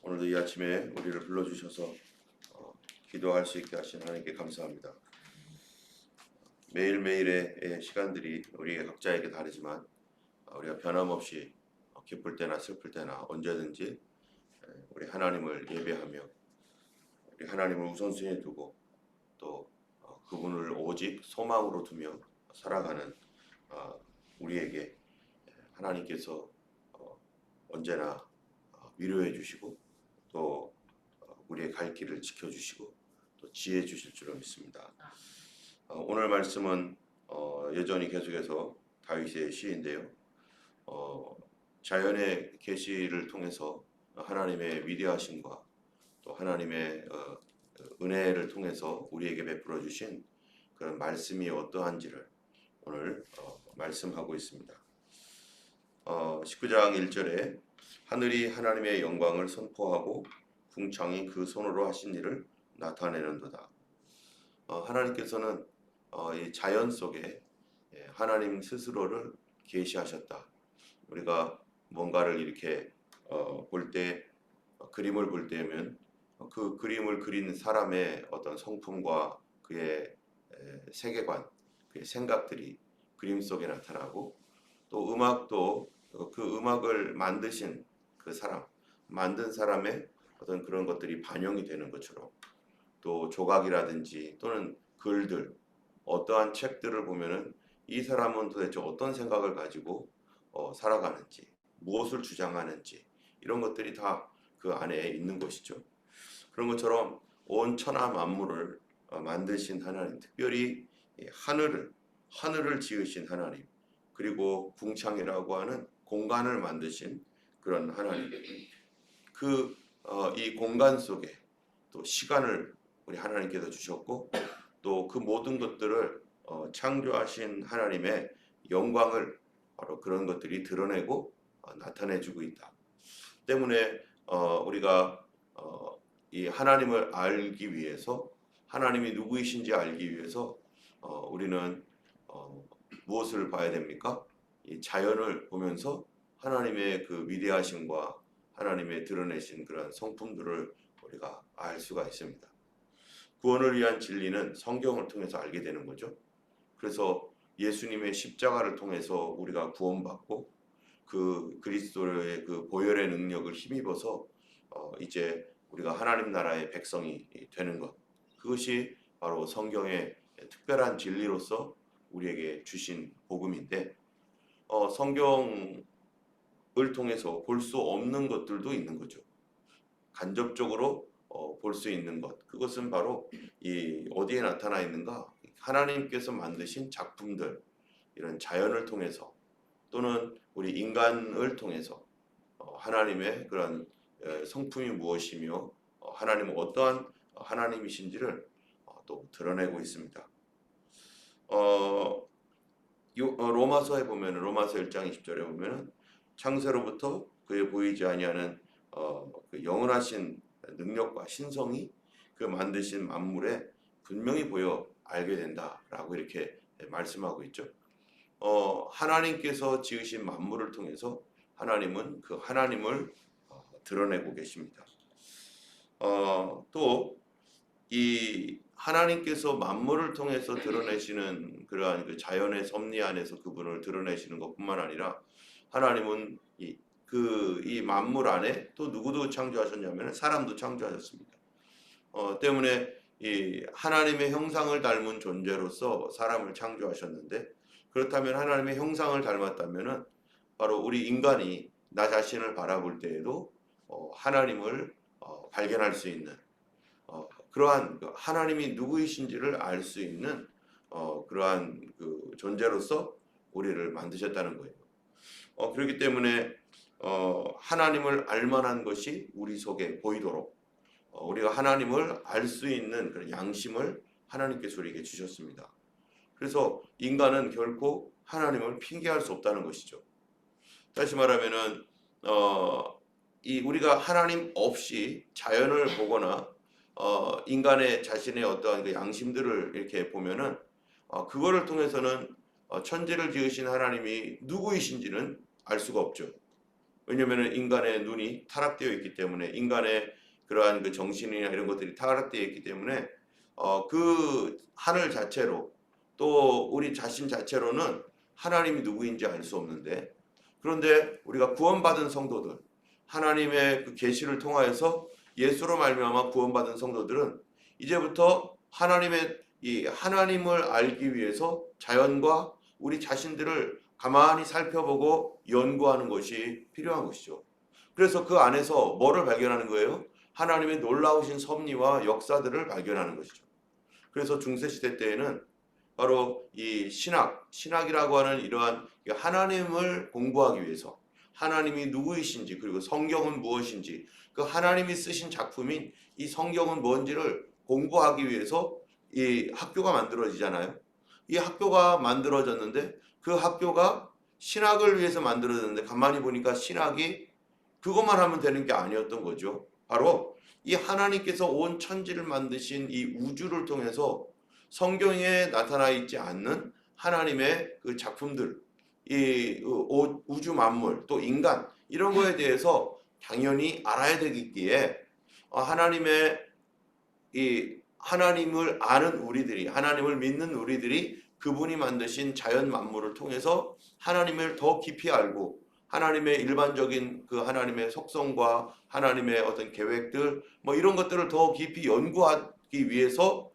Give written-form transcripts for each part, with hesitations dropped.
오늘도 이 아침에 우리를 불러주셔서 기도할 수 있게 하신 하나님께 감사합니다. 매일매일의 시간들이 우리 각자에게 다르지만 우리가 변함없이 기쁠 때나 슬플 때나 언제든지 우리 하나님을 예배하며 우리 하나님을 우선순위에 두고 또 그분을 오직 소망으로 두며 살아가는 우리에게 하나님께서 언제나 위로해 주시고 또 우리의 갈 길을 지켜주시고 또 지혜 주실 줄로 믿습니다. 오늘 말씀은 여전히 계속해서 다윗의 시인데요. 자연의 계시를 통해서 하나님의 위대하심과 또 하나님의 은혜를 통해서 우리에게 베풀어 주신 그런 말씀이 어떠한지를 오늘 말씀하고 있습니다. 19장 1절에 하늘이 하나님의 영광을 선포하고 궁창이 그 손으로 하신 일을 나타내는도다. 하나님께서는 이 자연 속에 하나님 스스로를 계시하셨다. 우리가 뭔가를 이렇게 볼 때 그림을 볼 때면 그 그림을 그린 사람의 어떤 성품과 그의 세계관, 그의 생각들이 그림 속에 나타나고 또 음악도 그 음악을 만드신 그 사람, 만든 사람의 어떤 그런 것들이 반영이 되는 것처럼 또 조각이라든지 또는 글들, 어떠한 책들을 보면은 이 사람은 도대체 어떤 생각을 가지고 살아가는지, 무엇을 주장하는지 이런 것들이 다 그 안에 있는 것이죠. 그런 것처럼 온 천하 만물을 만드신 하나님, 특별히 하늘을 지으신 하나님, 그리고 궁창이라고 하는 공간을 만드신 그런 하나님, 이 공간 속에 또 시간을 우리 하나님께서 주셨고 또 그 모든 것들을 창조하신 하나님의 영광을 바로 그런 것들이 드러내고 나타내주고 있다. 때문에 우리가 이 하나님을 알기 위해서 하나님이 누구이신지 알기 위해서 우리는 무엇을 봐야 됩니까? 이 자연을 보면서 하나님의 그 위대하심과 하나님의 드러내신 그런 성품들을 우리가 알 수가 있습니다. 구원을 위한 진리는 성경을 통해서 알게 되는 거죠. 그래서 예수님의 십자가를 통해서 우리가 구원받고 그 그리스도의 그 보혈의 능력을 힘입어서 이제 우리가 하나님 나라의 백성이 되는 것, 그것이 바로 성경의 특별한 진리로서 우리에게 주신 복음인데 성경을 통해서 볼 수 없는 것들도 있는 거죠. 간접적으로 볼 수 있는 것, 그것은 바로 이 어디에 나타나 있는가? 하나님께서 만드신 작품들, 이런 자연을 통해서 또는 우리 인간을 통해서 하나님의 그런 성품이 무엇이며 하나님은 어떠한 하나님이신지를 또 드러내고 있습니다. 로마서에 보면 로마서 1장 20절에 보면은 창세로부터 그에 보이지 아니하는 그 영원하신 능력과 신성이 그 만드신 만물에 분명히 보여 알게 된다라고 이렇게 말씀하고 있죠. 하나님께서 지으신 만물을 통해서 하나님은 그 하나님을 드러내고 계십니다. 또 이 하나님께서 만물을 통해서 드러내시는 그러한 그 자연의 섭리 안에서 그분을 드러내시는 것뿐만 아니라 하나님은 이 만물 안에 또 누구도 창조하셨냐면 사람도 창조하셨습니다. 때문에 이 하나님의 형상을 닮은 존재로서 사람을 창조하셨는데 그렇다면 하나님의 형상을 닮았다면은 바로 우리 인간이 나 자신을 바라볼 때에도 하나님을 발견할 수 있는 그러한 하나님이 누구이신지를 알 수 있는 그러한 그 존재로서 우리를 만드셨다는 거예요. 그렇기 때문에 하나님을 알만한 것이 우리 속에 보이도록 우리가 하나님을 알 수 있는 그런 양심을 하나님께서 우리에게 주셨습니다. 그래서 인간은 결코 하나님을 핑계할 수 없다는 것이죠. 다시 말하면은 우리가 하나님 없이 자연을 보거나 인간의 자신의 어떠한 그 양심들을 이렇게 보면은 그거를 통해서는 천지를 지으신 하나님이 누구이신지는 알 수가 없죠. 왜냐하면 인간의 눈이 타락되어 있기 때문에, 인간의 그러한 그 정신이나 이런 것들이 타락되어 있기 때문에 그 하늘 자체로, 또 우리 자신 자체로는 하나님이 누구인지 알 수 없는데, 그런데 우리가 구원받은 성도들, 하나님의 그 계시를 통하여서 예수로 말미암아 구원받은 성도들은 이제부터 이 하나님을 알기 위해서 자연과 우리 자신들을 가만히 살펴보고 연구하는 것이 필요한 것이죠. 그래서 그 안에서 뭐를 발견하는 거예요? 하나님의 놀라우신 섭리와 역사들을 발견하는 것이죠. 그래서 중세시대 때에는 바로 이 신학이라고 하는 이러한 하나님을 공부하기 위해서, 하나님이 누구이신지, 그리고 성경은 무엇인지, 그 하나님이 쓰신 작품인 이 성경은 뭔지를 공부하기 위해서 이 학교가 만들어지잖아요. 이 학교가 만들어졌는데, 그 학교가 신학을 위해서 만들어졌는데, 가만히 보니까 신학이 그것만 하면 되는 게 아니었던 거죠. 바로 이 하나님께서 온 천지를 만드신 이 우주를 통해서 성경에 나타나 있지 않는 하나님의 그 작품들, 이 우주 만물, 또 인간, 이런 거에 대해서 당연히 알아야 되기에, 하나님의 이 하나님을 아는 우리들이, 하나님을 믿는 우리들이 그분이 만드신 자연 만물을 통해서 하나님을 더 깊이 알고, 하나님의 일반적인 그 하나님의 속성과 하나님의 어떤 계획들, 뭐 이런 것들을 더 깊이 연구하기 위해서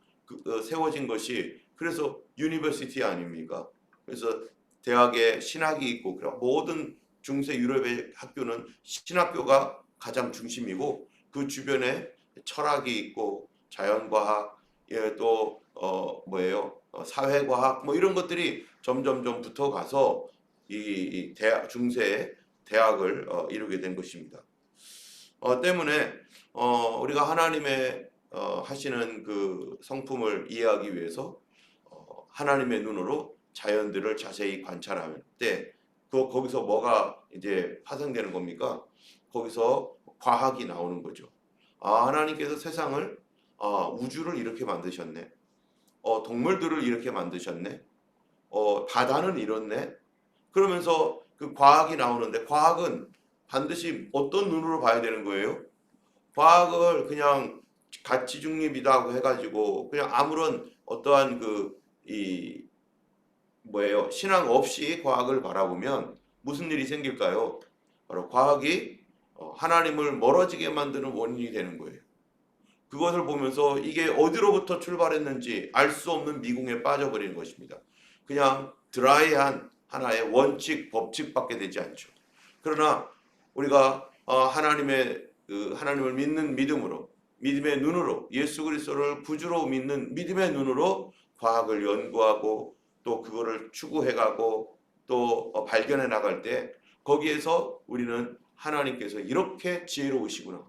세워진 것이, 그래서 유니버시티 아닙니까? 그래서 대학에 신학이 있고, 모든 중세 유럽의 학교는 신학교가 가장 중심이고, 그 주변에 철학이 있고 자연과학, 또 사회과학, 뭐 이런 것들이 점점점 붙어가서 이 대학, 중세의 대학을 이루게 된 것입니다. 때문에 우리가 하나님의 하시는 그 성품을 이해하기 위해서 하나님의 눈으로 자연들을 자세히 관찰할 때, 거기서 뭐가 이제 파생되는 겁니까? 거기서 과학이 나오는 거죠. 하나님께서 세상을, 우주를 이렇게 만드셨네. 동물들을 이렇게 만드셨네. 바다는 이렇네. 그러면서 그 과학이 나오는데, 과학은 반드시 어떤 눈으로 봐야 되는 거예요? 과학을 그냥 가치 중립이라고 해가지고 그냥 아무런 어떠한 신앙 없이 과학을 바라보면 무슨 일이 생길까요? 바로 과학이 하나님을 멀어지게 만드는 원인이 되는 거예요. 그것을 보면서 이게 어디로부터 출발했는지 알 수 없는 미궁에 빠져버리는 것입니다. 그냥 드라이한 하나의 원칙, 법칙밖에 되지 않죠. 그러나 우리가 하나님을 믿는 믿음으로, 믿음의 눈으로, 예수 그리스도를 구주로 믿는 믿음의 눈으로 과학을 연구하고 또 그거를 추구해가고 또 발견해 나갈 때, 거기에서 우리는 하나님께서 이렇게 지혜로우시구나,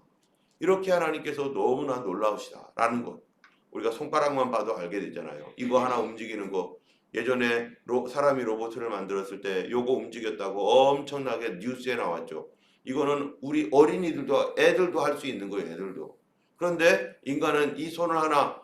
이렇게 하나님께서 너무나 놀라우시다라는 것, 우리가 손가락만 봐도 알게 되잖아요. 이거 하나 움직이는 거, 예전에 사람이 로봇을 만들었을 때 요거 움직였다고 엄청나게 뉴스에 나왔죠. 이거는 우리 어린이들도, 애들도 할 수 있는 거예요. 애들도. 그런데 인간은 이 손을 하나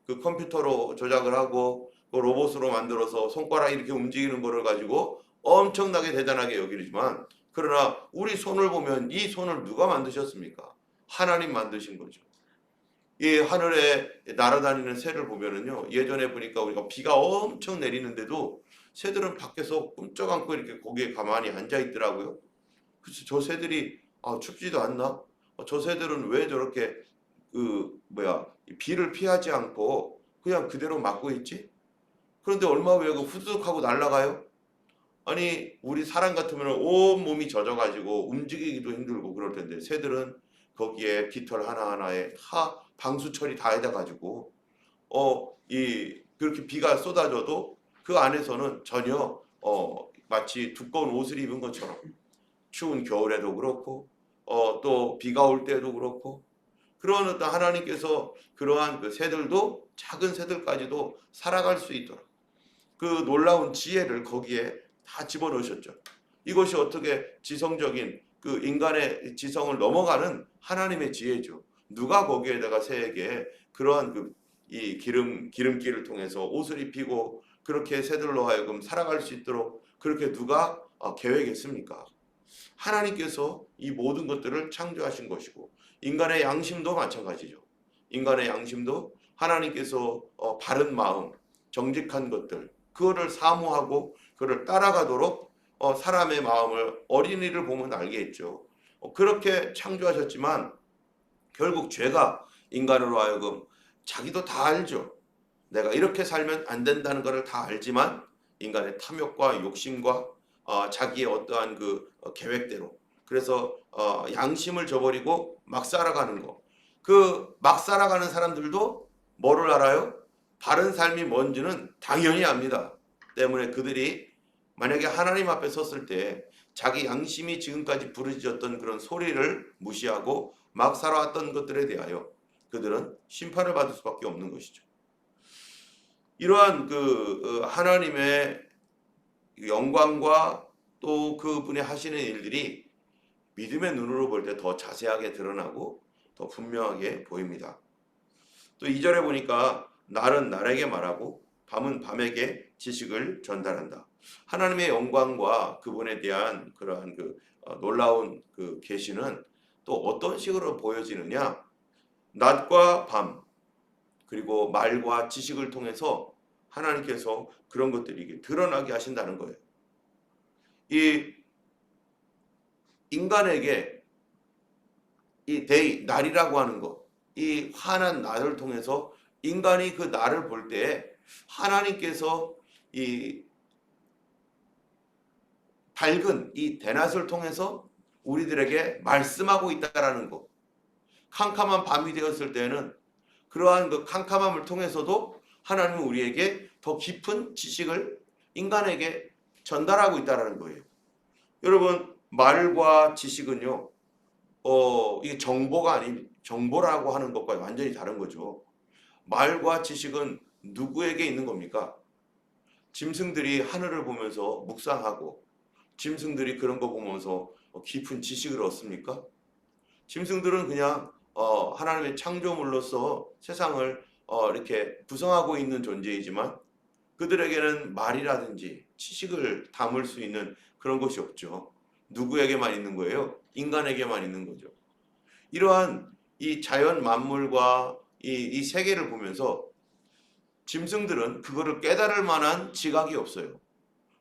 그 컴퓨터로 조작을 하고 그 로봇으로 만들어서 손가락 이렇게 움직이는 거를 가지고 엄청나게 대단하게 여기지만, 그러나 우리 손을 보면 이 손을 누가 만드셨습니까? 하나님 만드신 거죠. 이 하늘에 날아다니는 새를 보면은요, 예전에 보니까 우리가 비가 엄청 내리는데도 새들은 밖에서 꿈쩍 않고 이렇게 거기에 가만히 앉아 있더라고요. 그래서 저 새들이 춥지도 않나? 저 새들은 왜 저렇게 비를 피하지 않고 그냥 그대로 맞고 있지? 그런데 얼마 후에 후두둑 하고 날아가요? 아니, 우리 사람 같으면 온 몸이 젖어가지고 움직이기도 힘들고 그럴 텐데, 새들은 거기에 깃털 하나하나에 다 방수 처리 다 해가지고 그렇게 비가 쏟아져도 그 안에서는 전혀 마치 두꺼운 옷을 입은 것처럼, 추운 겨울에도 그렇고 또 비가 올 때도 그렇고, 그런 어떤 하나님께서 그러한 그 새들도, 작은 새들까지도 살아갈 수 있도록 그 놀라운 지혜를 거기에 다 집어넣으셨죠. 이것이 어떻게 지성적인 그 인간의 지성을 넘어가는 하나님의 지혜죠. 누가 거기에다가 새에게 그러한 이 기름기를 통해서 옷을 입히고 그렇게 새들로 하여금 살아갈 수 있도록 그렇게 누가 계획했습니까? 하나님께서 이 모든 것들을 창조하신 것이고 인간의 양심도 마찬가지죠. 인간의 양심도 하나님께서 바른 마음, 정직한 것들 그거를 사모하고 그를 따라가도록 사람의 마음을 어린이를 보면 알겠죠. 그렇게 창조하셨지만 결국 죄가 인간으로 하여금 자기도 다 알죠. 내가 이렇게 살면 안 된다는 것을 다 알지만 인간의 탐욕과 욕심과 자기의 어떠한 그 계획대로 그래서 양심을 저버리고 막 살아가는 거. 그 막 살아가는 사람들도 뭐를 알아요? 바른 삶이 뭔지는 당연히 압니다. 때문에 그들이 만약에 하나님 앞에 섰을 때 자기 양심이 지금까지 부르짖었던 그런 소리를 무시하고 막 살아왔던 것들에 대하여 그들은 심판을 받을 수밖에 없는 것이죠. 이러한 그 하나님의 영광과 또 그분이 하시는 일들이 믿음의 눈으로 볼 때 더 자세하게 드러나고 더 분명하게 보입니다. 또 2절에 보니까 날은 날에게 말하고 밤은 밤에게 지식을 전달한다. 하나님의 영광과 그분에 대한 그러한 그 놀라운 그 계시는 또 어떤 식으로 보여지느냐? 낮과 밤 그리고 말과 지식을 통해서 하나님께서 그런 것들이 드러나게 하신다는 거예요. 이 인간에게 이 데이, 날이라고 하는 것, 이 환한 날을 통해서 인간이 그 날을 볼 때 하나님께서 이 밝은 이 대낮을 통해서 우리들에게 말씀하고 있다라는 것. 캄캄한 밤이 되었을 때는 그러한 그 캄캄함을 통해서도 하나님은 우리에게 더 깊은 지식을 인간에게 전달하고 있다라는 거예요. 여러분, 말과 지식은요, 이게 정보가 아닌 정보라고 하는 것과 완전히 다른 거죠. 말과 지식은 누구에게 있는 겁니까? 짐승들이 하늘을 보면서 묵상하고 짐승들이 그런 거 보면서 깊은 지식을 얻습니까? 짐승들은 그냥 하나님의 창조물로서 세상을 이렇게 구성하고 있는 존재이지만 그들에게는 말이라든지 지식을 담을 수 있는 그런 것이 없죠. 누구에게만 있는 거예요? 인간에게만 있는 거죠. 이러한 이 자연 만물과 이 세계를 보면서 짐승들은 그거를 깨달을 만한 지각이 없어요.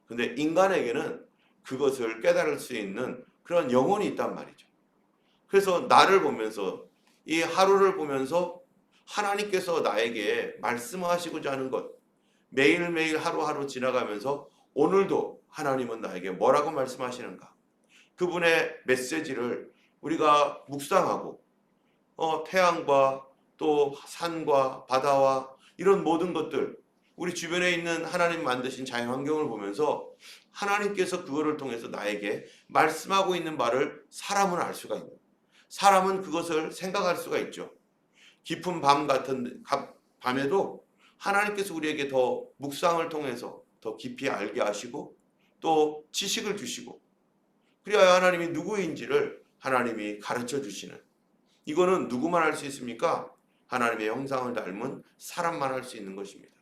근데 인간에게는 그것을 깨달을 수 있는 그런 영혼이 있단 말이죠. 그래서 나를 보면서 이 하루를 보면서 하나님께서 나에게 말씀하시고자 하는 것 매일매일 하루하루 지나가면서 오늘도 하나님은 나에게 뭐라고 말씀하시는가 그분의 메시지를 우리가 묵상하고 태양과 또 산과 바다와 이런 모든 것들 우리 주변에 있는 하나님 만드신 자연환경을 보면서 하나님께서 그거를 통해서 나에게 말씀하고 있는 바를 사람은 알 수가 있는 사람은 그것을 생각할 수가 있죠. 깊은 밤 같은 밤에도 하나님께서 우리에게 더 묵상을 통해서 더 깊이 알게 하시고 또 지식을 주시고 그래야 하나님이 누구인지를 하나님이 가르쳐 주시는 이거는 누구만 할 수 있습니까? 하나님의 형상을 닮은 사람만 할 수 있는 것입니다.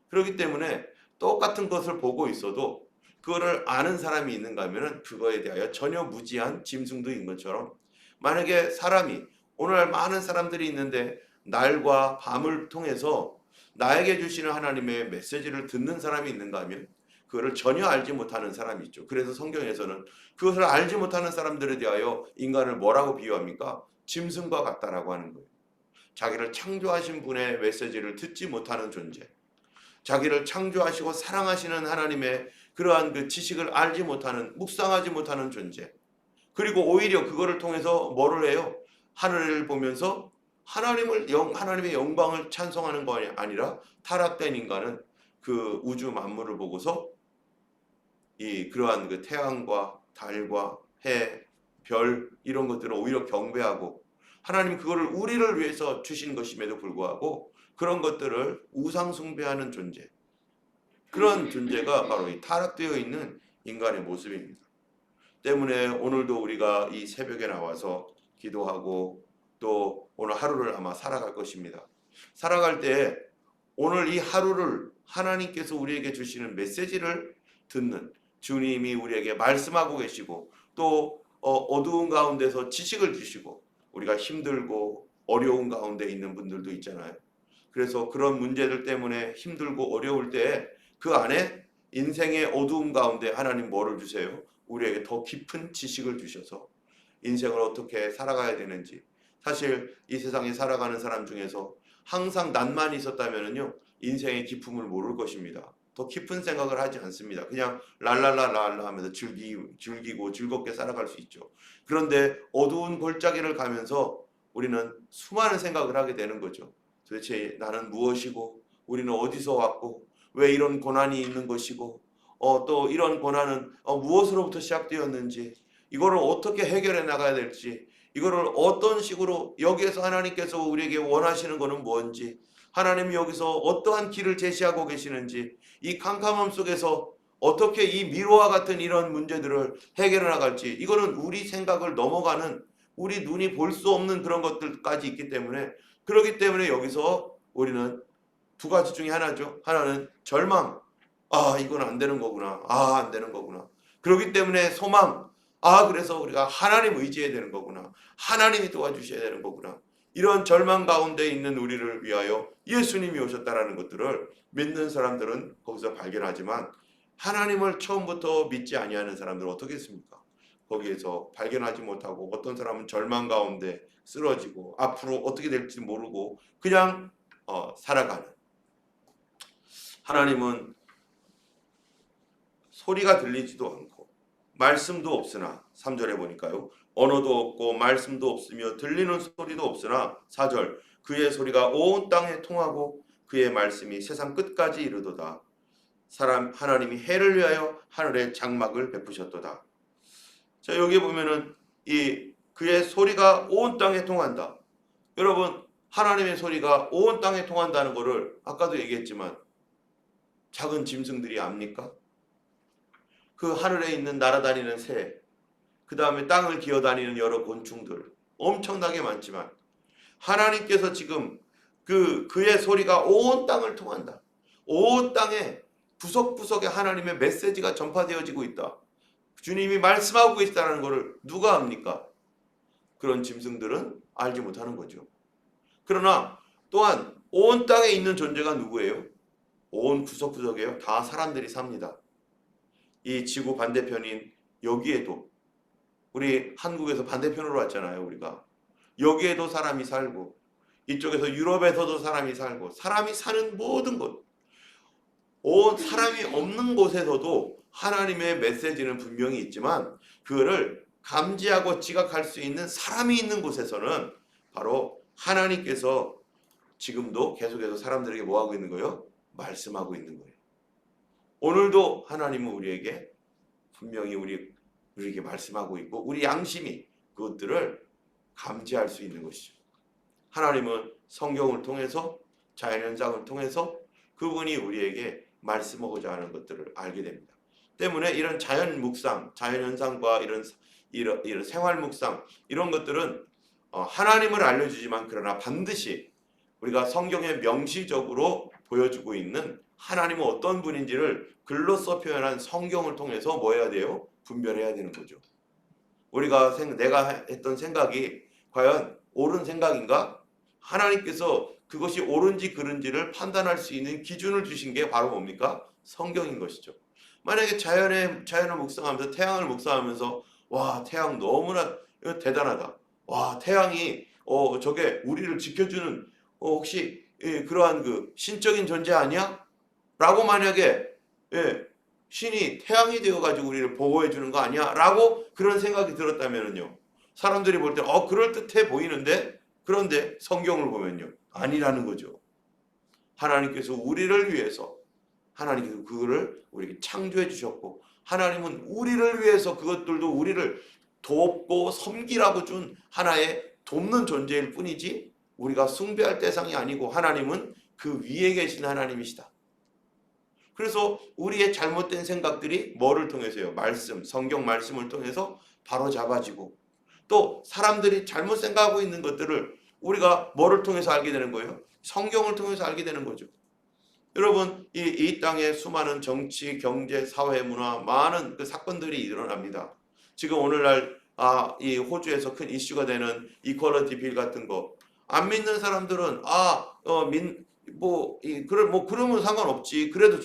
그렇기 때문에 똑같은 것을 보고 있어도 그거를 아는 사람이 있는가 하면 그거에 대하여 전혀 무지한 짐승도인 것처럼 만약에 사람이 오늘날 많은 사람들이 있는데 날과 밤을 통해서 나에게 주시는 하나님의 메시지를 듣는 사람이 있는가 하면 그거를 전혀 알지 못하는 사람이 있죠. 그래서 성경에서는 그것을 알지 못하는 사람들에 대하여 인간을 뭐라고 비유합니까? 짐승과 같다라고 하는 거예요. 자기를 창조하신 분의 메시지를 듣지 못하는 존재. 자기를 창조하시고 사랑하시는 하나님의 그러한 그 지식을 알지 못하는 묵상하지 못하는 존재. 그리고 오히려 그거를 통해서 뭐를 해요? 하늘을 보면서 하나님의 영광을 찬송하는 거 아니라 타락된 인간은 그 우주 만물을 보고서 이 그러한 그 태양과 달과 해, 별 이런 것들을 오히려 경배하고 하나님 그거를 우리를 위해서 주신 것임에도 불구하고 그런 것들을 우상 숭배하는 존재. 그런 존재가 바로 이 타락되어 있는 인간의 모습입니다. 때문에 오늘도 우리가 이 새벽에 나와서 기도하고 또 오늘 하루를 아마 살아갈 것입니다. 살아갈 때 오늘 이 하루를 하나님께서 우리에게 주시는 메시지를 듣는 주님이 우리에게 말씀하고 계시고 또 어두운 가운데서 지식을 주시고 우리가 힘들고 어려운 가운데 있는 분들도 있잖아요. 그래서 그런 문제들 때문에 힘들고 어려울 때 그 안에 인생의 어두움 가운데 하나님 뭐를 주세요? 우리에게 더 깊은 지식을 주셔서 인생을 어떻게 살아가야 되는지. 사실 이 세상에 살아가는 사람 중에서 항상 난만 있었다면요 인생의 기쁨을 모를 것입니다. 더 깊은 생각을 하지 않습니다. 그냥 랄랄라랄라 하면서 즐기고 즐겁게 살아갈 수 있죠. 그런데 어두운 골짜기를 가면서 우리는 수많은 생각을 하게 되는 거죠. 도대체 나는 무엇이고 우리는 어디서 왔고 왜 이런 고난이 있는 것이고 또 이런 고난은 무엇으로부터 시작되었는지 이거를 어떻게 해결해 나가야 될지 이거를 어떤 식으로 여기에서 하나님께서 우리에게 원하시는 것은 뭔지 하나님이 여기서 어떠한 길을 제시하고 계시는지 이 캄캄함 속에서 어떻게 이 미로와 같은 이런 문제들을 해결해 나갈지 이거는 우리 생각을 넘어가는 우리 눈이 볼 수 없는 그런 것들까지 있기 때문에 그렇기 때문에 여기서 우리는 두 가지 중에 하나죠. 하나는 절망. 아, 이건 안 되는 거구나. 아, 안 되는 거구나. 그렇기 때문에 소망. 아, 그래서 우리가 하나님 의지해야 되는 거구나. 하나님이 도와주셔야 되는 거구나. 이런 절망 가운데 있는 우리를 위하여 예수님이 오셨다라는 것들을 믿는 사람들은 거기서 발견하지만 하나님을 처음부터 믿지 아니하는 사람들은 어떻게 했습니까? 거기에서 발견하지 못하고 어떤 사람은 절망 가운데 쓰러지고 앞으로 어떻게 될지 모르고 그냥 살아가는. 하나님은 소리가 들리지도 않고 말씀도 없으나 3절에 보니까요. 언어도 없고 말씀도 없으며 들리는 소리도 없으나 4절 그의 소리가 온 땅에 통하고 그의 말씀이 세상 끝까지 이르도다. 하나님이 해를 위하여 하늘에 장막을 베푸셨도다. 자, 여기 보면은 이 그의 소리가 온 땅에 통한다. 여러분, 하나님의 소리가 온 땅에 통한다는 것을 아까도 얘기했지만 작은 짐승들이 압니까? 그 하늘에 있는 날아다니는 새, 그 다음에 땅을 기어다니는 여러 곤충들 엄청나게 많지만 하나님께서 지금 그의 소리가 온 땅을 통한다. 온 땅에 구석구석에 하나님의 메시지가 전파되어지고 있다. 주님이 말씀하고 계시다는 것을 누가 압니까? 그런 짐승들은 알지 못하는 거죠. 그러나 또한 온 땅에 있는 존재가 누구예요? 온 구석구석에요. 다 사람들이 삽니다. 이 지구 반대편인 여기에도 우리 한국에서 반대편으로 왔잖아요. 우리가 여기에도 사람이 살고 이쪽에서 유럽에서도 사람이 살고 사람이 사는 모든 곳 온 사람이 없는 곳에서도 하나님의 메시지는 분명히 있지만 그거를 감지하고 지각할 수 있는 사람이 있는 곳에서는 바로 하나님께서 지금도 계속해서 사람들에게 뭐하고 있는 거예요? 말씀하고 있는 거예요. 오늘도 하나님은 우리에게 분명히 우리에게 말씀하고 있고 우리 양심이 그것들을 감지할 수 있는 것이죠. 하나님은 성경을 통해서 자연현상을 통해서 그분이 우리에게 말씀하고자 하는 것들을 알게 됩니다. 때문에 이런 자연 묵상, 자연현상과 이런 생활 묵상 이런 것들은 하나님을 알려주지만 그러나 반드시 우리가 성경에 명시적으로 보여주고 있는 하나님은 어떤 분인지를 글로써 표현한 성경을 통해서 뭐 해야 돼요? 분별해야 되는 거죠. 내가 했던 생각이 과연 옳은 생각인가? 하나님께서 그것이 옳은지 그른지를 판단할 수 있는 기준을 주신 게 바로 뭡니까? 성경인 것이죠. 만약에 자연을 묵상하면서 태양을 묵상하면서 와 태양 너무나 대단하다. 와 태양이 저게 우리를 지켜주는 혹시 그러한 그 신적인 존재 아니야? 라고 만약에 신이 태양이 되어가지고 우리를 보호해 주는 거 아니야? 라고 그런 생각이 들었다면요. 사람들이 볼 때 그럴듯해 보이는데 그런데 성경을 보면요. 아니라는 거죠. 하나님께서 우리를 위해서 하나님께서 그거를 우리에게 창조해 주셨고 하나님은 우리를 위해서 그것들도 우리를 돕고 섬기라고 준 하나의 돕는 존재일 뿐이지 우리가 숭배할 대상이 아니고 하나님은 그 위에 계신 하나님이시다. 그래서 우리의 잘못된 생각들이 뭐를 통해서요? 성경 말씀을 통해서 바로 잡아지고 또 사람들이 잘못 생각하고 있는 것들을 우리가 뭐를 통해서 알게 되는 거예요? 성경을 통해서 알게 되는 거죠. 여러분 이 땅에 수많은 정치, 경제, 사회, 문화 많은 그 사건들이 일어납니다. 지금 오늘날 이 호주에서 큰 이슈가 되는 이퀄리티 빌 같은 거 안 믿는 사람들은 그러면 상관없지. 그래도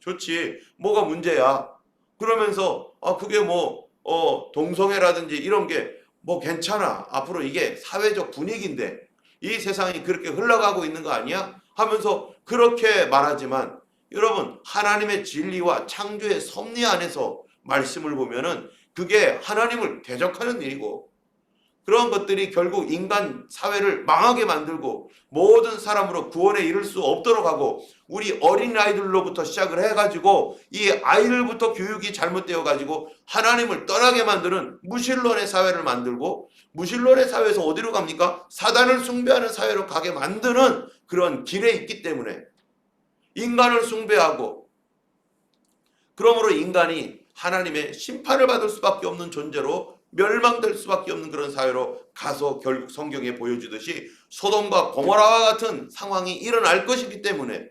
좋지. 뭐가 문제야. 그러면서 그게 동성애라든지 이런 게 괜찮아. 앞으로 이게 사회적 분위기인데 이 세상이 그렇게 흘러가고 있는 거 아니야? 하면서 그렇게 말하지만 여러분, 하나님의 진리와 창조의 섭리 안에서 말씀을 보면은 그게 하나님을 대적하는 일이고, 그런 것들이 결국 인간 사회를 망하게 만들고 모든 사람으로 구원에 이를 수 없도록 하고, 우리 어린아이들로부터 시작을 해가지고 이 아이들부터 교육이 잘못되어 가지고 하나님을 떠나게 만드는 무신론의 사회를 만들고, 무신론의 사회에서 어디로 갑니까? 사단을 숭배하는 사회로 가게 만드는 그런 길에 있기 때문에 인간을 숭배하고, 그러므로 인간이 하나님의 심판을 받을 수밖에 없는 존재로 멸망될 수밖에 없는 그런 사회로 가서 결국 성경에 보여주듯이 소돔과 고모라와 같은 상황이 일어날 것이기 때문에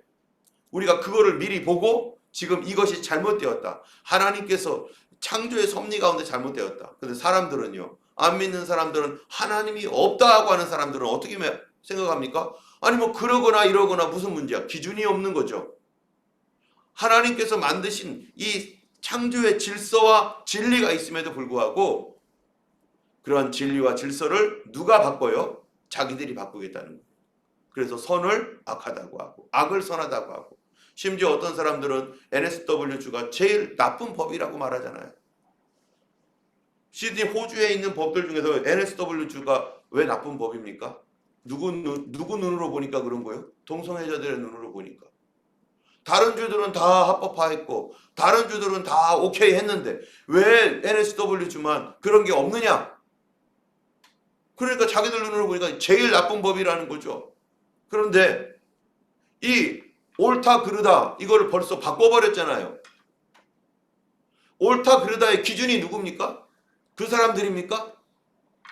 우리가 그거를 미리 보고 지금 이것이 잘못되었다. 하나님께서 창조의 섭리 가운데 잘못되었다. 근데 사람들은요, 안 믿는 사람들은 하나님이 없다고 하는 사람들은 어떻게 생각합니까? 아니 그러거나 이러거나 무슨 문제야? 기준이 없는 거죠. 하나님께서 만드신 이 창조의 질서와 진리가 있음에도 불구하고 그러한 진리와 질서를 누가 바꿔요? 자기들이 바꾸겠다는 거예요. 그래서 선을 악하다고 하고 악을 선하다고 하고, 심지어 어떤 사람들은 NSW주가 제일 나쁜 법이라고 말하잖아요. 시드니 호주에 있는 법들 중에서 NSW주가 왜 나쁜 법입니까? 누구 눈으로 보니까 그런 거예요? 동성애자들의 눈으로 보니까. 다른 주들은 다 합법화했고 다른 주들은 다 오케이 했는데 왜 NSW주만 그런 게 없느냐? 그러니까 자기들 눈으로 보니까 제일 나쁜 법이라는 거죠. 그런데 이 옳다 그르다 이거를 벌써 바꿔버렸잖아요. 옳다 그르다의 기준이 누굽니까? 그 사람들입니까?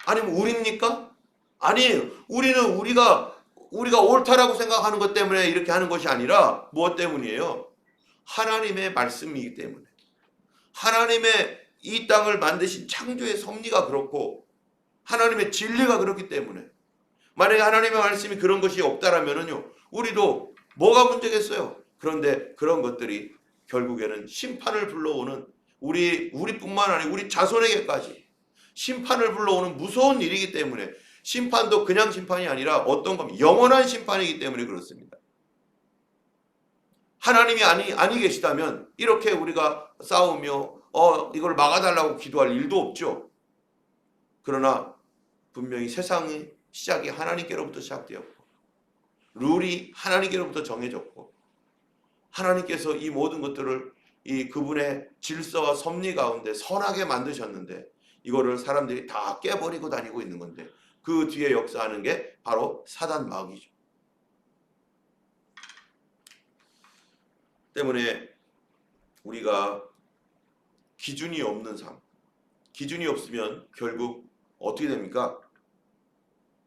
아니면 우리입니까? 아니에요. 우리는 우리가 옳다라고 생각하는 것 때문에 이렇게 하는 것이 아니라 무엇 때문이에요? 하나님의 말씀이기 때문에. 하나님의 이 땅을 만드신 창조의 섭리가 그렇고 하나님의 진리가 그렇기 때문에. 만약에 하나님의 말씀이 그런 것이 없다라면은요, 우리도 뭐가 문제겠어요? 그런데 그런 것들이 결국에는 심판을 불러오는 우리뿐만 아니라 우리 자손에게까지 심판을 불러오는 무서운 일이기 때문에, 심판도 그냥 심판이 아니라 어떤 겁니까? 영원한 심판이기 때문에 그렇습니다. 하나님이 아니 계시다면 이렇게 우리가 싸우며 이걸 막아달라고 기도할 일도 없죠. 그러나 분명히 세상의 시작이 하나님께로부터 시작되었고 룰이 하나님께로부터 정해졌고 하나님께서 이 모든 것들을 이 그분의 질서와 섭리 가운데 선하게 만드셨는데 이거를 사람들이 다 깨버리고 다니고 있는 건데, 그 뒤에 역사하는 게 바로 사단 마귀죠. 때문에 우리가 기준이 없는 삶, 기준이 없으면 결국 어떻게 됩니까?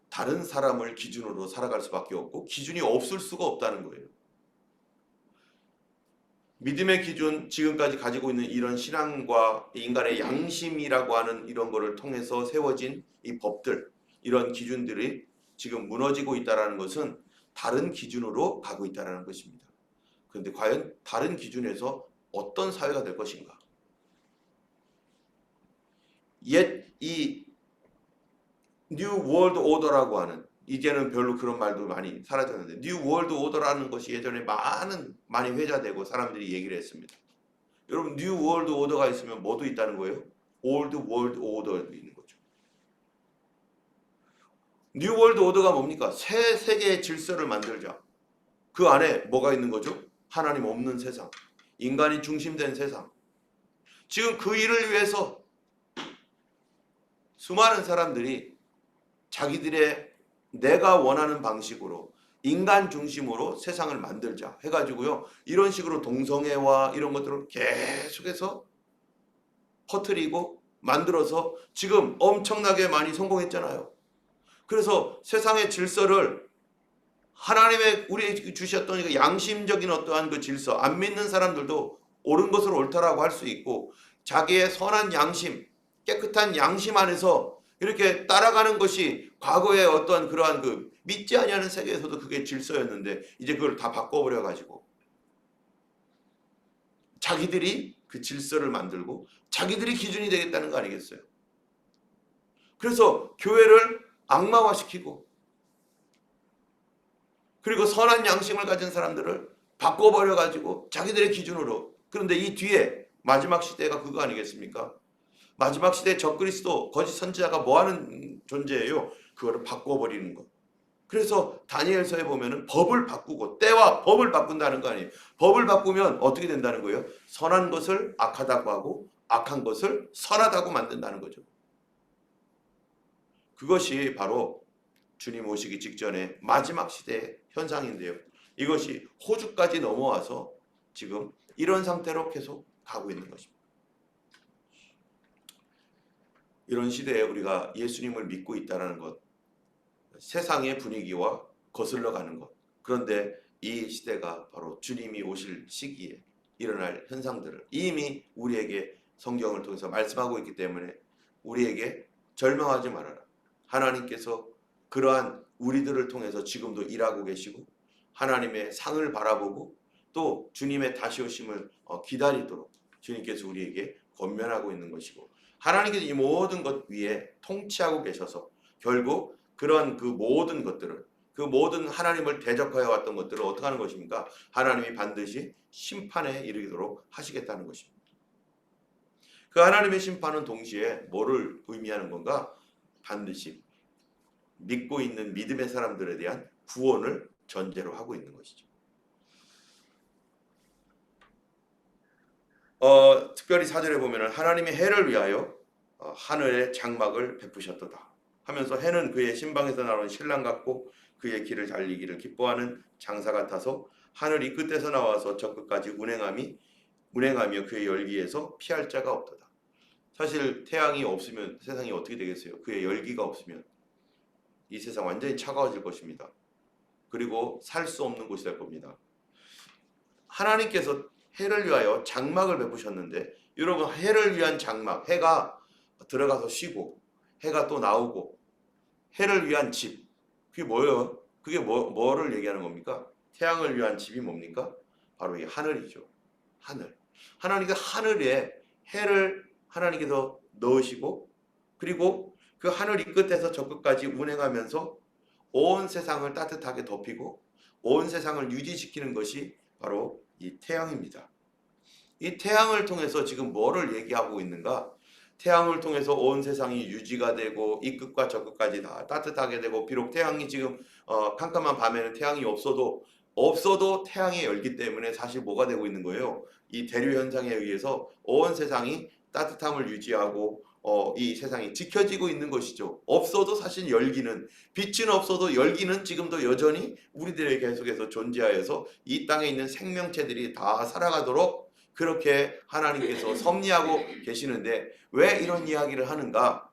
다른 사람을 기준으로 살아갈 수밖에 없고 기준이 없을 수가 없다는 거예요. 믿음의 기준, 지금까지 가지고 있는 이런 신앙과 인간의 양심이라고 하는 이런 거를 통해서 세워진 이 법들, 이런 기준들이 지금 무너지고 있다는 것은 다른 기준으로 가고 있다는 것입니다. 그런데 과연 다른 기준에서 어떤 사회가 될 것인가? 옛 이 뉴 월드 오더라고 하는, 이제는 별로 그런 말도 많이 사라졌는데 뉴 월드 오더라는 것이 예전에 많이 회자되고 사람들이 얘기를 했습니다. 여러분, 뉴 월드 오더가 있으면 뭐도 있다는 거예요? 올드 월드 오더도 있는 거죠. 뉴 월드 오더가 뭡니까? 새 세계의 질서를 만들자. 그 안에 뭐가 있는 거죠? 하나님 없는 세상, 인간이 중심된 세상. 지금 그 일을 위해서 수많은 사람들이 자기들의 내가 원하는 방식으로 인간 중심으로 세상을 만들자 해가지고요, 이런 식으로 동성애와 이런 것들을 계속해서 퍼뜨리고 만들어서 지금 엄청나게 많이 성공했잖아요. 그래서 세상의 질서를 하나님의 우리에게 주셨던 그 양심적인 어떠한 그 질서, 안 믿는 사람들도 옳은 것을 옳다라고 할 수 있고 자기의 선한 양심, 깨끗한 양심 안에서 이렇게 따라가는 것이 과거의 어떤 그러한 그 믿지 아니하는 세계에서도 그게 질서였는데 이제 그걸 다 바꿔버려 가지고 자기들이 그 질서를 만들고 자기들이 기준이 되겠다는 거 아니겠어요? 그래서 교회를 악마화시키고 그리고 선한 양심을 가진 사람들을 바꿔버려 가지고 자기들의 기준으로. 그런데 이 뒤에 마지막 시대가 그거 아니겠습니까? 마지막 시대 적그리스도 거짓 선지자가 뭐하는 존재예요? 그거를 바꿔버리는 것. 그래서 다니엘서에 보면은 법을 바꾸고 때와 법을 바꾼다는 거 아니에요. 법을 바꾸면 어떻게 된다는 거예요? 선한 것을 악하다고 하고 악한 것을 선하다고 만든다는 거죠. 그것이 바로 주님 오시기 직전에 마지막 시대의 현상인데요. 이것이 호주까지 넘어와서 지금 이런 상태로 계속 가고 있는 것입니다. 이런 시대에 우리가 예수님을 믿고 있다는 것, 세상의 분위기와 거슬러 가는 것. 그런데 이 시대가 바로 주님이 오실 시기에 일어날 현상들을 이미 우리에게 성경을 통해서 말씀하고 있기 때문에 우리에게 절망하지 말아라. 하나님께서 그러한 우리들을 통해서 지금도 일하고 계시고 하나님의 상을 바라보고 또 주님의 다시 오심을 기다리도록 주님께서 우리에게 권면하고 있는 것이고 하나님께서 이 모든 것 위에 통치하고 계셔서 결국 그런 그 모든 것들을 그 모든 하나님을 대적하여 왔던 것들을 어떻게 하는 것입니까? 하나님이 반드시 심판에 이르도록 하시겠다는 것입니다. 그 하나님의 심판은 동시에 뭐를 의미하는 건가? 반드시 믿고 있는 믿음의 사람들에 대한 구원을 전제로 하고 있는 것이죠. 특별히 4절에 보면 하나님이 해를 위하여 하늘에 장막을 베푸셨도다 하면서 해는 그의 신방에서 나온 신랑 같고 그의 길을 달리기를 기뻐하는 장사 같아서 하늘 이 끝에서 나와서 저 끝까지 운행하며 그의 열기에서 피할 자가 없도다. 사실 태양이 없으면 세상이 어떻게 되겠어요? 그의 열기가 없으면 이 세상 완전히 차가워질 것입니다. 그리고 살 수 없는 곳이 될 겁니다. 하나님께서 해를 위하여 장막을 베푸셨는데 여러분 해를 위한 장막, 해가 들어가서 쉬고 해가 또 나오고 해를 위한 집, 그게 뭐예요? 그게 뭐를 얘기하는 겁니까? 태양을 위한 집이 뭡니까? 바로 이 하늘이죠. 하늘. 하나님께서 하늘에 해를 하나님께서 넣으시고 그리고 그 하늘 이 끝에서 저 끝까지 운행하면서 온 세상을 따뜻하게 덮이고 온 세상을 유지시키는 것이 바로 이 태양입니다. 이 태양을 통해서 지금 뭐를 얘기하고 있는가? 태양을 통해서 온 세상이 유지가 되고 이 끝과 저 끝까지 다 따뜻하게 되고 비록 태양이 지금 캄캄한 밤에는 태양이 없어도 태양의 열기 때문에 사실 뭐가 되고 있는 거예요? 이 대류 현상에 의해서 온 세상이 따뜻함을 유지하고 이 세상이 지켜지고 있는 것이죠. 없어도 사실 열기는 빛은 없어도 열기는 지금도 여전히 우리들에게 계속해서 존재하여서 이 땅에 있는 생명체들이 다 살아가도록 그렇게 하나님께서 섭리하고 계시는데 왜 이런 이야기를 하는가?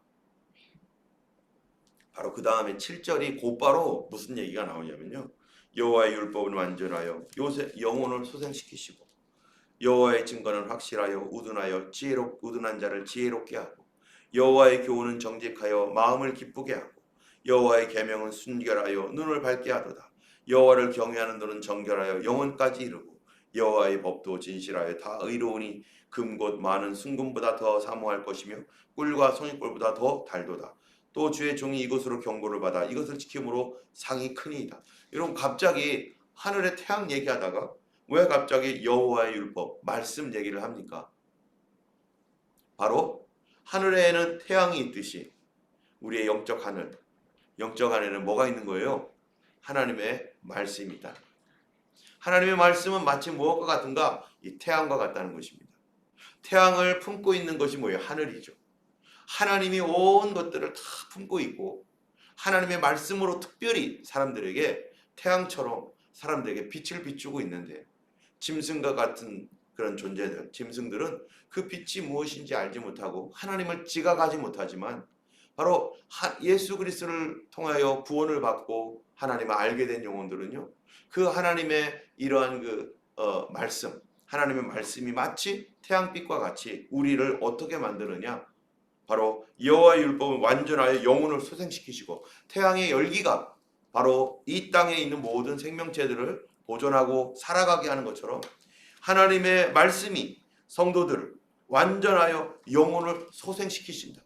바로 그 다음에 7절이 곧바로 무슨 얘기가 나오냐면요. 여호와의 율법은 완전하여 영혼을 소생시키시고 여호와의 증거는 확실하여 우둔한 자를 지혜롭게 하고 여호와의 교훈은 정직하여 마음을 기쁘게 하고 여호와의 계명은 순결하여 눈을 밝게 하도다. 여호와를 경외하는 너는 정결하여 영혼까지 이르고 여호와의 법도 진실하여 다 의로우니 금곧 많은 순금보다 더 사모할 것이며 꿀과 송이꿀보다 더 달도다. 또 주의 종이 이것으로 경고를 받아 이것을 지킴으로 상이 크니이다. 여러분 갑자기 하늘의 태양 얘기하다가 왜 갑자기 여호와의 율법 말씀 얘기를 합니까? 바로 하늘에는 태양이 있듯이 우리의 영적 하늘에는 뭐가 있는 거예요? 하나님의 말씀이 있다. 하나님의 말씀은 마치 무엇과 같은가? 이 태양과 같다는 것입니다. 태양을 품고 있는 것이 뭐예요? 하늘이죠. 하나님이 온 것들을 다 품고 있고 하나님의 말씀으로 특별히 사람들에게 태양처럼 사람들에게 빛을 비추고 있는데 짐승과 같은 그런 존재들, 짐승들은 그 빛이 무엇인지 알지 못하고 하나님을 지각하지 못하지만 바로 예수 그리스도를 통하여 구원을 받고 하나님을 알게 된 영혼들은요. 그 하나님의 이러한 말씀, 하나님의 말씀이 마치 태양빛과 같이 우리를 어떻게 만드느냐? 바로 여호와의 율법은 완전하여 영혼을 소생시키시고 태양의 열기가 바로 이 땅에 있는 모든 생명체들을 보존하고 살아가게 하는 것처럼 하나님의 말씀이 성도들을 완전하여 영혼을 소생시키신다.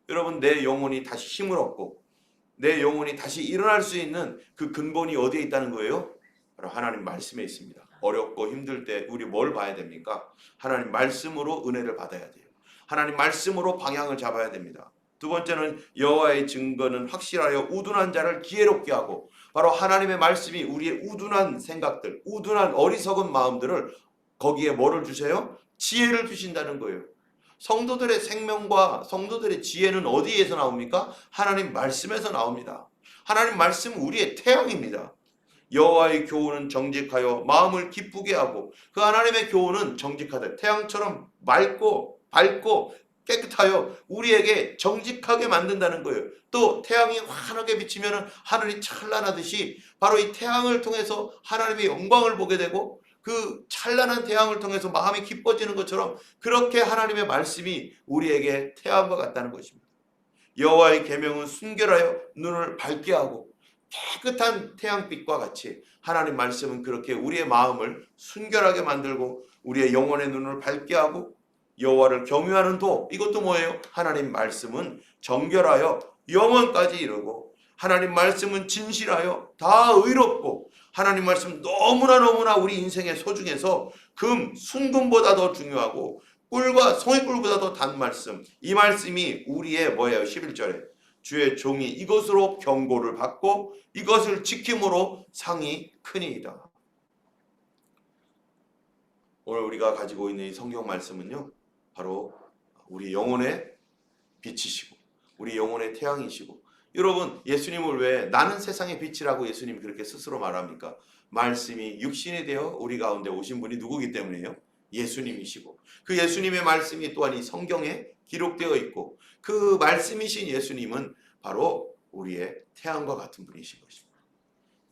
여러분, 내 영혼이 다시 힘을 얻고 내 영혼이 다시 일어날 수 있는 그 근본이 어디에 있다는 거예요? 바로 하나님 말씀에 있습니다. 어렵고 힘들 때 우리 뭘 봐야 됩니까? 하나님 말씀으로 은혜를 받아야 돼요. 하나님 말씀으로 방향을 잡아야 됩니다. 두 번째는 여호와의 증거는 확실하여 우둔한 자를 지혜롭게 하고, 바로 하나님의 말씀이 우리의 우둔한 생각들, 우둔한 어리석은 마음들을 거기에 뭐를 주세요? 지혜를 주신다는 거예요. 성도들의 생명과 성도들의 지혜는 어디에서 나옵니까? 하나님 말씀에서 나옵니다. 하나님 말씀은 우리의 태양입니다. 여호와의 교훈은 정직하여 마음을 기쁘게 하고, 그 하나님의 교훈은 정직하다. 태양처럼 맑고 밝고 깨끗하여 우리에게 정직하게 만든다는 거예요. 또 태양이 환하게 비치면 하늘이 찬란하듯이 바로 이 태양을 통해서 하나님의 영광을 보게 되고, 그 찬란한 태양을 통해서 마음이 기뻐지는 것처럼 그렇게 하나님의 말씀이 우리에게 태양과 같다는 것입니다. 여호와의 계명은 순결하여 눈을 밝게 하고, 깨끗한 태양빛과 같이 하나님 말씀은 그렇게 우리의 마음을 순결하게 만들고 우리의 영혼의 눈을 밝게 하고, 여호와를 경유하는 도, 이것도 뭐예요? 하나님 말씀은 정결하여 영원까지 이르고, 하나님 말씀은 진실하여 다 의롭고, 하나님 말씀 너무나 우리 인생에 소중해서 순금보다 더 중요하고 꿀과 송이꿀보다 더 단 말씀, 이 말씀이 우리의 뭐예요? 11절에 주의 종이 이것으로 경고를 받고 이것을 지킴으로 상이 크니이다. 오늘 우리가 가지고 있는 이 성경 말씀은요, 바로 우리 영혼의 빛이시고 우리 영혼의 태양이시고, 여러분, 예수님을 왜 나는 세상의 빛이라고 예수님이 그렇게 스스로 말합니까? 말씀이 육신이 되어 우리 가운데 오신 분이 누구기 때문이에요? 예수님이시고, 그 예수님의 말씀이 또한 이 성경에 기록되어 있고, 그 말씀이신 예수님은 바로 우리의 태양과 같은 분이신 것입니다.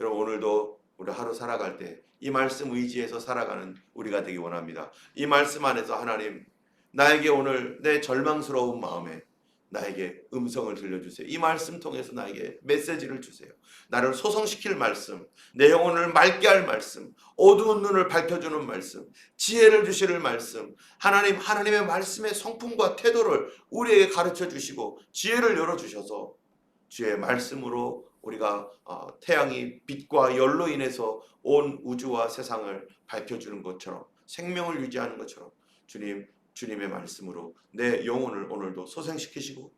여러분, 오늘도 우리 하루 살아갈 때 이 말씀 의지해서 살아가는 우리가 되기 원합니다. 이 말씀 안에서 하나님, 나에게 오늘 내 절망스러운 마음에 나에게 음성을 들려주세요. 이 말씀 통해서 나에게 메시지를 주세요. 나를 소성시킬 말씀, 내 영혼을 맑게 할 말씀, 어두운 눈을 밝혀주는 말씀, 지혜를 주실 말씀, 하나님의 말씀의 성품과 태도를 우리에게 가르쳐 주시고 지혜를 열어주셔서 주의 말씀으로 우리가 태양이 빛과 열로 인해서 온 우주와 세상을 밝혀주는 것처럼, 생명을 유지하는 것처럼 주님의 말씀으로 내 영혼을 오늘도 소생시키시고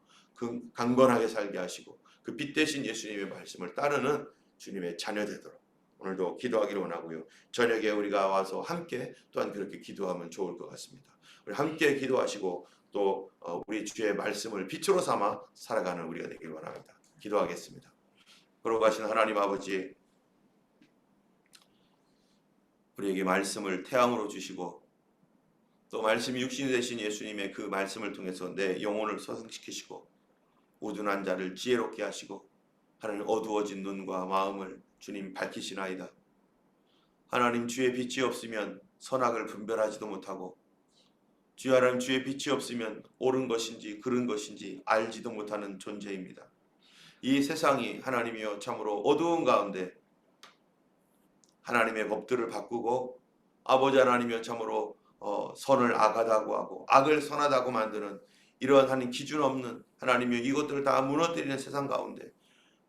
강건하게 살게 하시고, 그 빛 대신 예수님의 말씀을 따르는 주님의 자녀 되도록 오늘도 기도하기를 원하고요. 저녁에 우리가 와서 함께 또한 그렇게 기도하면 좋을 것 같습니다. 우리 함께 기도하시고 또 우리 주의 말씀을 빛으로 삼아 살아가는 우리가 되길 원합니다. 기도하겠습니다. 걸어가신 하나님 아버지, 우리에게 말씀을 태양으로 주시고 또 말씀이 육신이 되신 예수님의 그 말씀을 통해서 내 영혼을 소생시키시고 우둔한 자를 지혜롭게 하시고, 하나님 어두워진 눈과 마음을 주님 밝히시나이다. 하나님, 주의 빛이 없으면 선악을 분별하지도 못하고, 주여 하나님, 주의 빛이 없으면 옳은 것인지 그른 것인지 알지도 못하는 존재입니다. 이 세상이 하나님이여 참으로 어두운 가운데 하나님의 법들을 바꾸고, 아버지 하나님이여 참으로 선을 악하다고 하고 악을 선하다고 만드는 이러한 하나님 기준 없는 하나님이여 이것들을 다 무너뜨리는 세상 가운데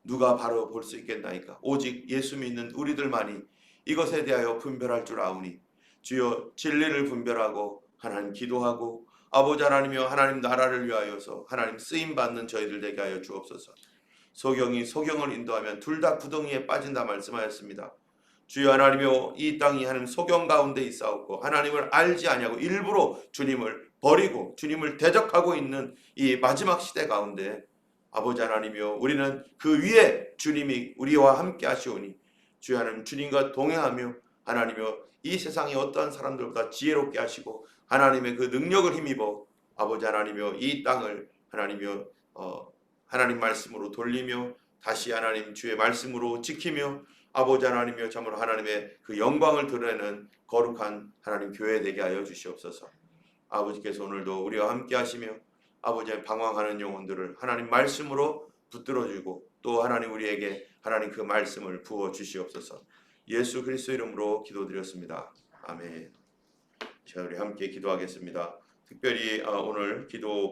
누가 바로 볼 수 있겠나이까? 오직 예수 믿는 우리들만이 이것에 대하여 분별할 줄 아오니, 주여 진리를 분별하고 하나님 기도하고, 아버지 하나님이여 하나님 나라를 위하여서 하나님 쓰임받는 저희들 되게 하여 주옵소서. 소경이 소경을 인도하면 둘 다 구덩이에 빠진다 말씀하였습니다. 주여 하나님이여 이 땅이 하나님 소경 가운데 있사옵고 하나님을 알지 아니하고 일부러 주님을 버리고 주님을 대적하고 있는 이 마지막 시대 가운데 아버지 하나님이여 우리는 그 위에 주님이 우리와 함께 하시오니, 주여 하나님 주님과 동행하며 하나님이여 이 세상의 어떠한 사람들보다 지혜롭게 하시고 하나님의 그 능력을 힘입어 아버지 하나님이여 이 땅을 하나님이여 하나님 말씀으로 돌리며 다시 하나님 주의 말씀으로 지키며 아버지 하나님이여 참으로 하나님의 그 영광을 드러내는 거룩한 하나님 교회 되게 하여 주시옵소서. 아버지께서 오늘도 우리와 함께 하시며 아버지의 방황하는 영혼들을 하나님 말씀으로 붙들어주고 또 하나님 우리에게 하나님 그 말씀을 부어 주시옵소서. 예수 그리스도 이름으로 기도드렸습니다. 아멘. 자, 우리 함께 기도하겠습니다. 특별히 오늘 기도